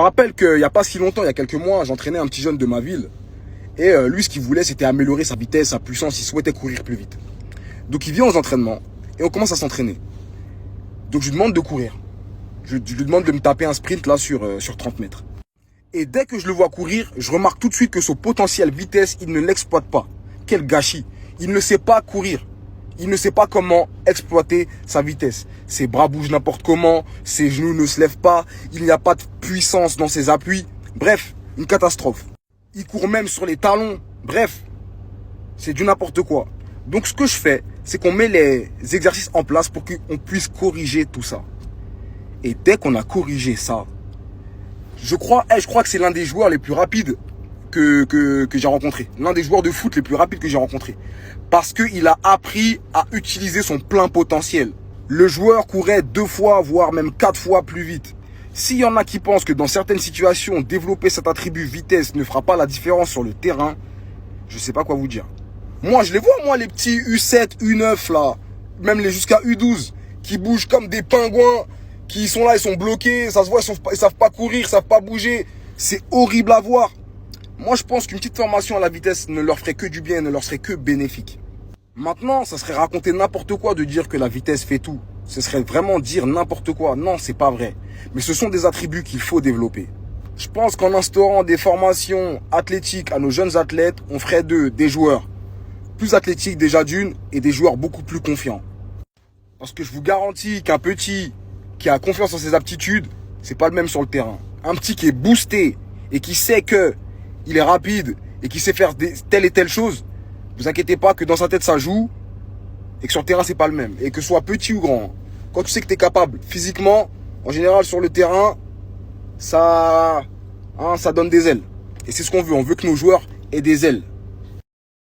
Je me rappelle qu'il n'y a pas si longtemps, il y a quelques mois, j'entraînais un petit jeune de ma ville. Et lui, ce qu'il voulait, c'était améliorer sa vitesse, sa puissance. Il souhaitait courir plus vite. Donc il vient aux entraînements et on commence à s'entraîner. Donc je lui demande de courir. Je lui demande de me taper un sprint là sur 30 mètres. Et dès que je le vois courir, je remarque tout de suite que son potentiel vitesse, il ne l'exploite pas. Quel gâchis. Il ne sait pas courir. Il ne sait pas comment exploiter sa vitesse. Ses bras bougent n'importe comment, ses genoux ne se lèvent pas, il n'y a pas de puissance dans ses appuis. Bref, une catastrophe. Il court même sur les talons. Bref, c'est du n'importe quoi. Donc ce que je fais, c'est qu'on met les exercices en place pour qu'on puisse corriger tout ça. Et dès qu'on a corrigé ça, je crois que c'est l'un des joueurs les plus rapides que j'ai rencontré. L'un des joueurs de foot les plus rapides que j'ai rencontré. Parce qu'il a appris à utiliser son plein potentiel. Le joueur courait 2 fois, voire même 4 fois plus vite. S'il y en a qui pensent que dans certaines situations, développer cet attribut vitesse ne fera pas la différence sur le terrain, je ne sais pas quoi vous dire. Moi, je les vois, moi, les petits U7, U9, là, même les jusqu'à U12, qui bougent comme des pingouins, qui sont là, ils sont bloqués, ça se voit, ils savent pas courir, ils savent pas bouger. C'est horrible à voir. Moi, je pense qu'une petite formation à la vitesse ne leur ferait que du bien, ne leur serait que bénéfique. Maintenant, ça serait raconter n'importe quoi de dire que la vitesse fait tout. Ce serait vraiment dire n'importe quoi. Non, c'est pas vrai. Mais ce sont des attributs qu'il faut développer. Je pense qu'en instaurant des formations athlétiques à nos jeunes athlètes, on ferait d'eux des joueurs plus athlétiques déjà d'une et des joueurs beaucoup plus confiants. Parce que je vous garantis qu'un petit qui a confiance en ses aptitudes, c'est pas le même sur le terrain. Un petit qui est boosté et qui sait que il est rapide et qui sait faire telle et telle chose, vous inquiétez pas que dans sa tête ça joue et que sur le terrain c'est pas le même. Et que ce soit petit ou grand, quand tu sais que tu es capable physiquement, en général sur le terrain, ça donne des ailes. Et c'est ce qu'on veut, on veut que nos joueurs aient des ailes.